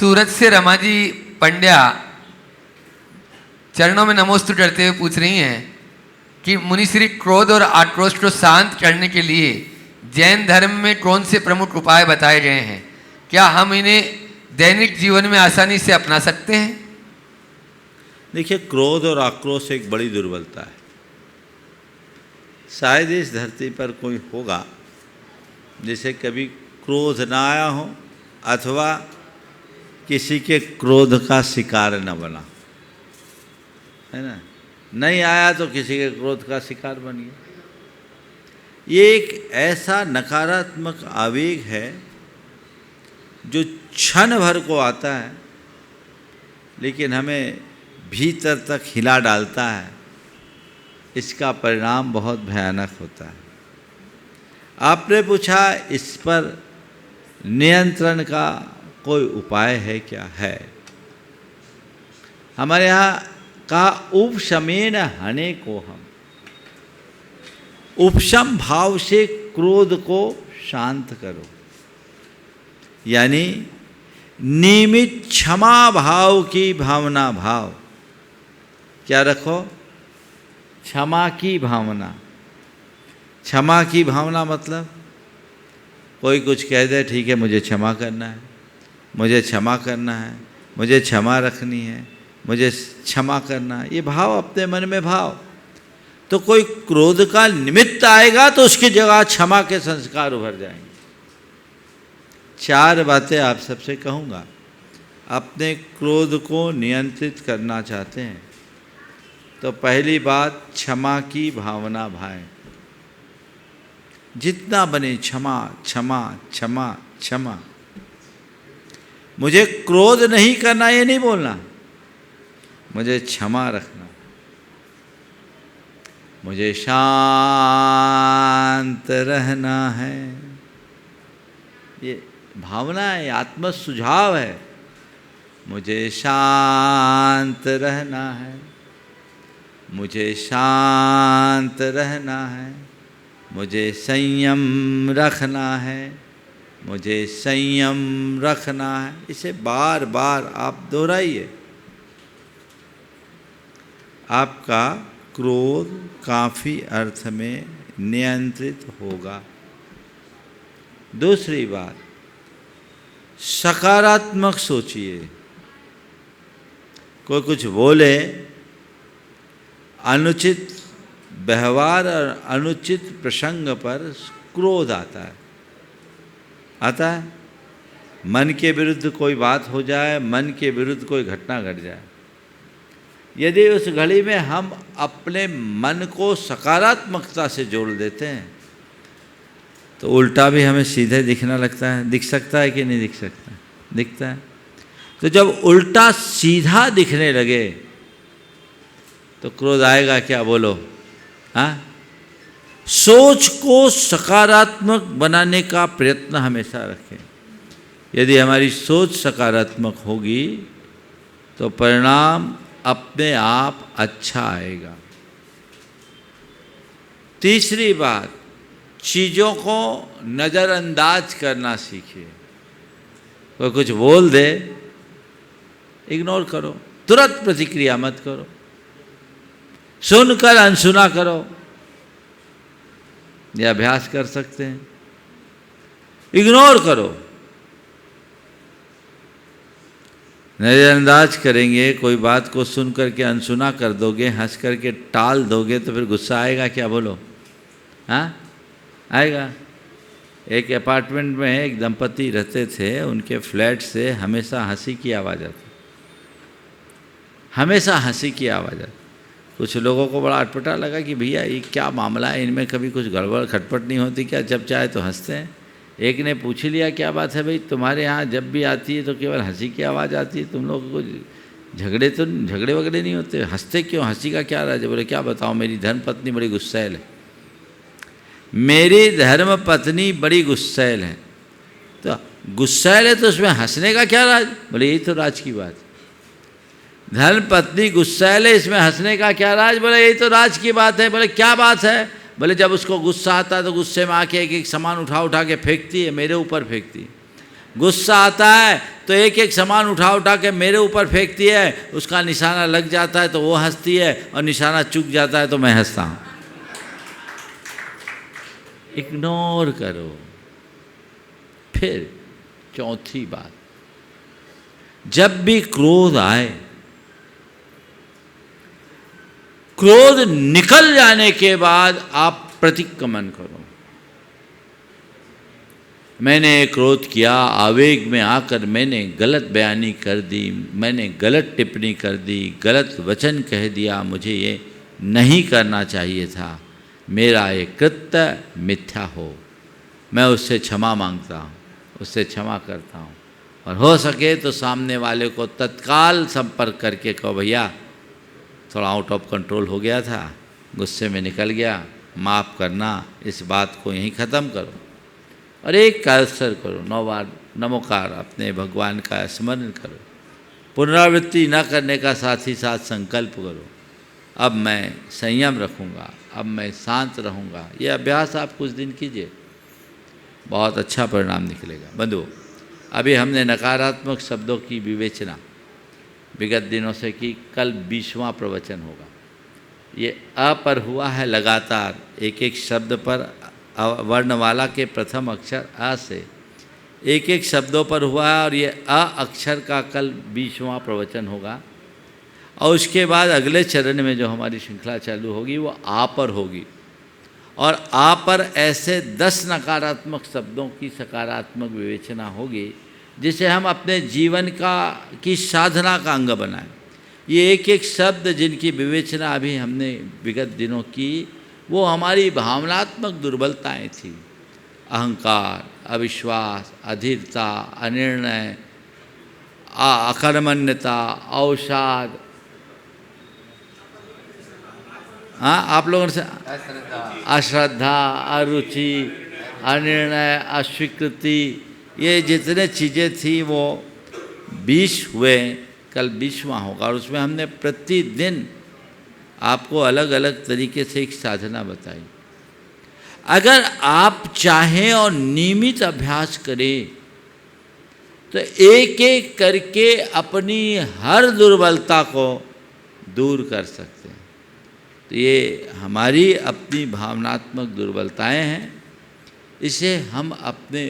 सूरत से रमा जी पंड्या चरणों में नमोस्तु करते हुए पूछ रही हैं कि मुनिश्री क्रोध और आक्रोश को शांत करने के लिए जैन धर्म में कौन से प्रमुख उपाय बताए गए हैं? क्या हम इन्हें दैनिक जीवन में आसानी से अपना सकते हैं? देखिए, क्रोध और आक्रोश एक बड़ी दुर्बलता है। शायद इस धरती पर कोई होगा जिसे कभी क्रोध ना आया हो अथवा किसी के क्रोध का शिकार न बना, है ना। नहीं आया तो किसी के क्रोध का शिकार बन गया। ये एक ऐसा नकारात्मक आवेग है जो क्षण भर को आता है लेकिन हमें भीतर तक हिला डालता है। इसका परिणाम बहुत भयानक होता है। आपने पूछा इस पर नियंत्रण का कोई उपाय है क्या? है। हमारे यहाँ कहा उपशमेन हने को हम, उपशम भाव से क्रोध को शांत करो, यानी नियमित क्षमा भाव की भावना भाव क्या रखो? क्षमा की भावना। क्षमा की भावना मतलब कोई कुछ कह दे, ठीक है मुझे क्षमा करना है, मुझे क्षमा करना है, मुझे क्षमा रखनी है, मुझे क्षमा करना है, ये भाव अपने मन में भाव। तो कोई क्रोध का निमित्त आएगा तो उसकी जगह क्षमा के संस्कार उभर जाएंगे। 4 बातें आप सबसे कहूँगा। अपने क्रोध को नियंत्रित करना चाहते हैं तो पहली बात, क्षमा की भावना भाएं। जितना बने क्षमा क्षमा क्षमा क्षमा। मुझे क्रोध नहीं करना ये नहीं बोलना, मुझे क्षमा रखना, मुझे शांत रहना है। ये भावना है, आत्म सुझाव है। मुझे शांत रहना है, मुझे शांत रहना है, मुझे संयम रखना है, मुझे संयम रखना है। इसे बार बार आप दोहराइए। आपका क्रोध काफ़ी अर्थ में नियंत्रित होगा। दूसरी बात, सकारात्मक सोचिए। कोई कुछ बोले, अनुचित व्यवहार और अनुचित प्रसंग पर क्रोध आता है। आता है। मन के विरुद्ध कोई बात हो जाए, मन के विरुद्ध कोई घटना घट जाए, यदि उस घड़ी में हम अपने मन को सकारात्मकता से जोड़ देते हैं तो उल्टा भी हमें सीधे दिखने लगता है। दिख सकता है कि नहीं दिख सकता? दिखता है। तो जब उल्टा सीधा दिखने लगे तो क्रोध आएगा क्या? बोलो। हाँ, सोच को सकारात्मक बनाने का प्रयत्न हमेशा रखें। यदि हमारी सोच सकारात्मक होगी तो परिणाम अपने आप अच्छा आएगा। तीसरी बात, चीज़ों को नज़रअंदाज करना सीखिए। कोई कुछ बोल दे, इग्नोर करो, तुरंत प्रतिक्रिया मत करो, सुनकर अनसुना करो। ये अभ्यास कर सकते हैं। इग्नोर करो। नज़रअंदाज करेंगे, कोई बात को सुन करके अनसुना कर दोगे, हंस करके टाल दोगे तो फिर गुस्सा आएगा क्या? बोलो। हाँ, आएगा। एक अपार्टमेंट में एक दंपति रहते थे, उनके फ्लैट से हमेशा हंसी की आवाज़ आती, हमेशा हंसी की आवाज़ आती। कुछ लोगों को बड़ा अटपटा लगा कि भैया ये क्या मामला है, इनमें कभी कुछ गड़बड़ खटपट नहीं होती क्या? जब चाहे तो हंसते हैं। एक ने पूछ लिया, क्या बात है भाई, तुम्हारे यहाँ जब भी आती है तो केवल हंसी की आवाज़ आती है, तुम लोगों को झगड़े वगड़े नहीं होते, हंसते क्यों? हंसी का क्या राज है? बोले क्या बताओ, मेरी धर्मपत्नी बड़ी गुस्सैल है। मेरी धर्मपत्नी बड़ी गुस्सैल है। तो गुस्सैल है तो उसमें हंसने का क्या राज? बोले यही तो राज की बात। धर्मपत्नी गुस्सैल है, इसमें हंसने का क्या राज? बोले यही तो राज की बात है। बोले क्या बात है? बोले जब उसको गुस्सा आता है तो गुस्से में आके एक एक सामान उठा के फेंकती है, मेरे ऊपर फेंकती है। गुस्सा आता है तो एक एक सामान उठा उठा के मेरे ऊपर फेंकती है, उसका निशाना लग जाता है तो वो हंसती है, और निशाना चूक जाता है तो मैं हंसता हूँ। इग्नोर करो। फिर चौथी बात, जब भी क्रोध आए, क्रोध निकल जाने के बाद आप प्रतिक्रमण करो। मैंने क्रोध किया, आवेग में आकर मैंने गलत बयानी कर दी, मैंने गलत टिप्पणी कर दी, गलत वचन कह दिया, मुझे ये नहीं करना चाहिए था, मेरा ये कृत्य मिथ्या हो, मैं उससे क्षमा मांगता हूँ, उससे क्षमा करता हूँ। और हो सके तो सामने वाले को तत्काल संपर्क करके कहो, भैया थोड़ा आउट ऑफ कंट्रोल हो गया था, गुस्से में निकल गया, माफ़ करना, इस बात को यहीं ख़त्म करो। और एक का अवसर करो, 9 बार नमोकार अपने भगवान का स्मरण करो, पुनरावृत्ति न करने का साथ ही साथ संकल्प करो, अब मैं संयम रखूँगा, अब मैं शांत रहूँगा। ये अभ्यास आप कुछ दिन कीजिए, बहुत अच्छा परिणाम निकलेगा। बंधुओं, अभी हमने नकारात्मक शब्दों की विवेचना विगत दिनों से की, कल 20वां प्रवचन होगा। ये अ पर हुआ है लगातार, एक एक शब्द पर वर्णमाला के प्रथम अक्षर अ से एक एक शब्दों पर हुआ है, और ये अ अक्षर का कल 20वां प्रवचन होगा। और उसके बाद अगले चरण में जो हमारी श्रृंखला चालू होगी वो आ पर होगी, और आ पर ऐसे 10 नकारात्मक शब्दों की सकारात्मक विवेचना होगी, जिसे हम अपने जीवन की साधना का अंग बनाएं। ये एक एक शब्द जिनकी विवेचना अभी हमने विगत दिनों की, वो हमारी भावनात्मक दुर्बलताएं थी। अहंकार, अविश्वास, अधीरता, अनिर्णय, अकर्मण्यता, अवसाद, हाँ आप लोगों से अश्रद्धा, अरुचि, अनिर्णय, अस्वीकृति, ये जितने चीज़ें थी वो 20 हुए, कल 20वां होगा। और उसमें हमने प्रतिदिन आपको अलग अलग तरीके से एक साधना बताई। अगर आप चाहें और नियमित अभ्यास करें तो एक एक करके अपनी हर दुर्बलता को दूर कर सकते हैं। तो ये हमारी अपनी भावनात्मक दुर्बलताएं हैं, इसे हम अपने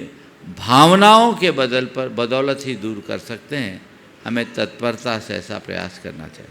भावनाओं के बदौलत ही दूर कर सकते हैं। हमें तत्परता से ऐसा प्रयास करना चाहिए।